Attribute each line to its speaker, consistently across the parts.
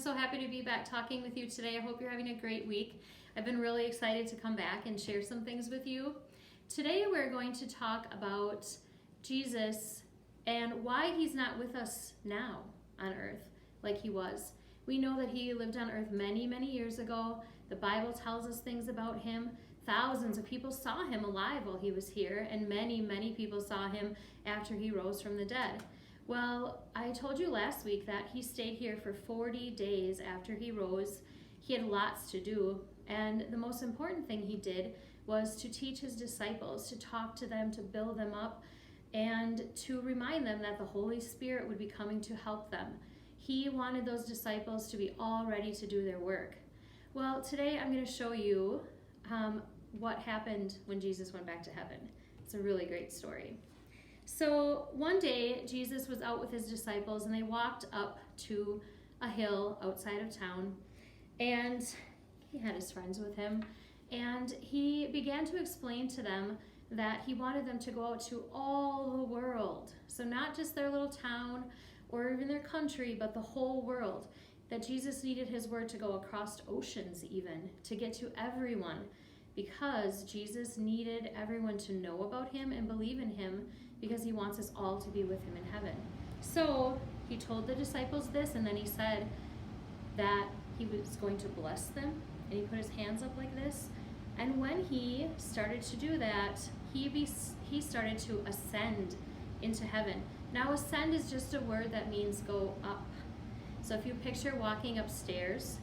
Speaker 1: so happy to be back talking with you today. I hope you're having a great week. I've been really excited to come back and share some things with you. Today we're going to talk about Jesus and why he's not with us now on earth like he was. We know that he lived on earth many, many years ago. The Bible tells us things about him. Thousands of people saw him alive while he was here, and many, many people saw him after he rose from the dead. Well, I told you last week that he stayed here for 40 days after he rose. He had lots to do, and the most important thing he did was to teach his disciples, to talk to them, to build them up, and to remind them that the Holy Spirit would be coming to help them. He wanted those disciples to be all ready to do their work. Well, today I'm going to show you what happened when Jesus went back to heaven. It's a really great story. So one day, Jesus was out with his disciples, and they walked up to a hill outside of town, and he had his friends with him, and he began to explain to them that he wanted them to go out to all the world. So not just their little town or even their country, but the whole world. That Jesus needed his word to go across oceans even, to get to everyone, because Jesus needed everyone to know about him and believe in him, because he wants us all to be with him in heaven. So he told the disciples this, and then he said that he was going to bless them, and he put his hands up like this. And when he started to do that, he started to ascend into heaven. Now, ascend is just a word that means go up. So if you picture walking upstairs,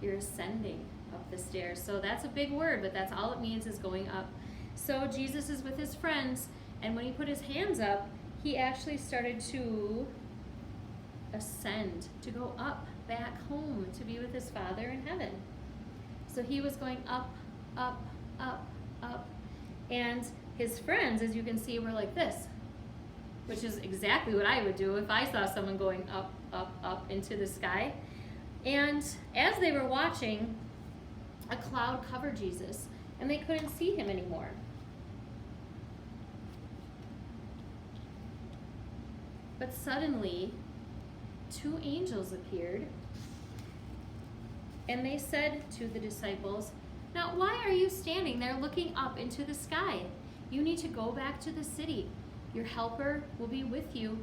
Speaker 1: you're ascending up the stairs. So that's a big word, but that's all it means, is going up. So Jesus is with his friends, and when he put his hands up, he actually started to ascend, to go up back home, to be with his Father in heaven. So he was going up, up, up, up. And his friends, as you can see, were like this, which is exactly what I would do if I saw someone going up, up, up into the sky. And as they were watching, a cloud covered Jesus, and they couldn't see him anymore. But suddenly, two angels appeared, and they said to the disciples, "Now, why are you standing there looking up into the sky? You need to go back to the city. Your helper will be with you.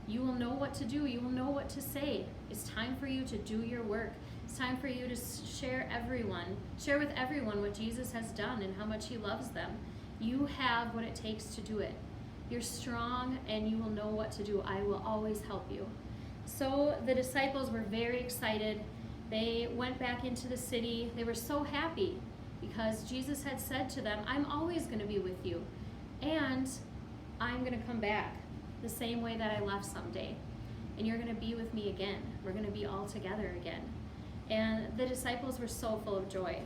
Speaker 1: You will know what to do. You will know what to say. It's time for you to do your work. It's time for you to share with everyone what Jesus has done and how much he loves them. You have what it takes to do it. You're strong, and you will know what to do. I will always help you." So the disciples were very excited. They went back into the city. They were so happy because Jesus had said to them, "I'm always going to be with you, and I'm going to come back the same way that I left someday, and you're going to be with me again. We're going to be all together again." And the disciples were so full of joy.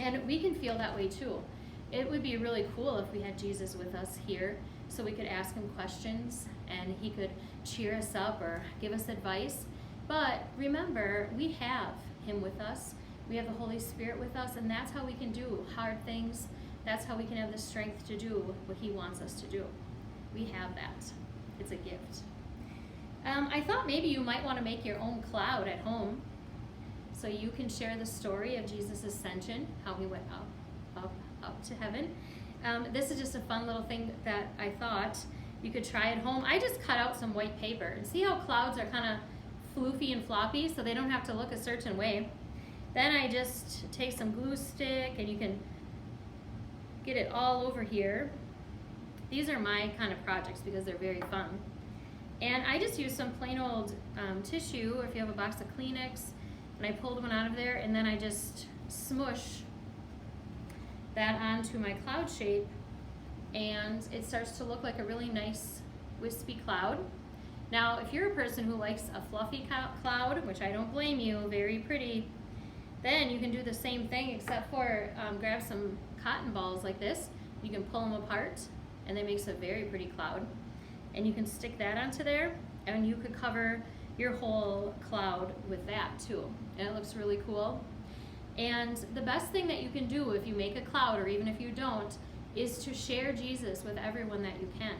Speaker 1: And we can feel that way too. It would be really cool if we had Jesus with us here, so we could ask him questions and he could cheer us up or give us advice. But remember, we have him with us. We have the Holy Spirit with us, and that's how we can do hard things. That's how we can have the strength to do what he wants us to do. We have that. It's a gift. I thought maybe you might want to make your own cloud at home, so you can share the story of Jesus' ascension, how he went up, up, up to heaven. This is just a fun little thing that I thought you could try at home. I just cut out some white paper, and see how clouds are kind of floofy and floppy, so they don't have to look a certain way. Then I just take some glue stick, and you can get it all over here. These are my kind of projects because they're very fun. And I just use some plain old tissue, or if you have a box of Kleenex, and I pulled one out of there, and then I just smush that onto my cloud shape, and it starts to look like a really nice wispy cloud. Now, if you're a person who likes a fluffy cloud, which I don't blame you, very pretty, then you can do the same thing, except for grab some cotton balls like this. You can pull them apart, and that makes a very pretty cloud. And you can stick that onto there, and you could cover your whole cloud with that too. And it looks really cool. And the best thing that you can do if you make a cloud, or even if you don't, is to share Jesus with everyone that you can.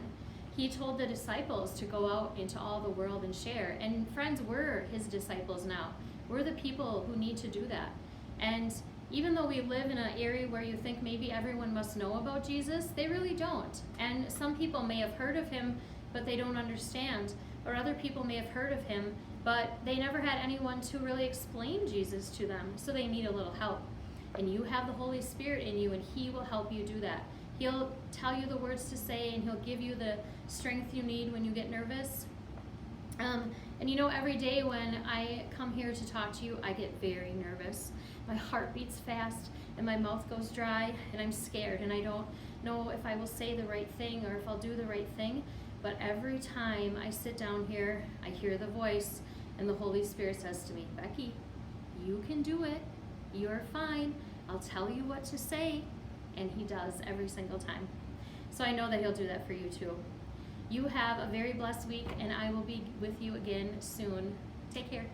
Speaker 1: He told the disciples to go out into all the world and share. And friends, we're his disciples now. We're the people who need to do that. And even though we live in an area where you think maybe everyone must know about Jesus, they really don't. And some people may have heard of him, but they don't understand. Or other people may have heard of him, but they never had anyone to really explain Jesus to them. So they need a little help. And you have the Holy Spirit in you, and he will help you do that. He'll tell you the words to say, and he'll give you the strength you need when you get nervous. And you know, every day when I come here to talk to you, I get very nervous. My heart beats fast, and my mouth goes dry, and I'm scared, and I don't know if I will say the right thing or if I'll do the right thing. But every time I sit down here, I hear the voice, and the Holy Spirit says to me, Becky, you can do it. You're fine. I'll tell you what to say. And he does every single time. So I know that he'll do that for you too. You have a very blessed week, and I will be with you again soon. Take care.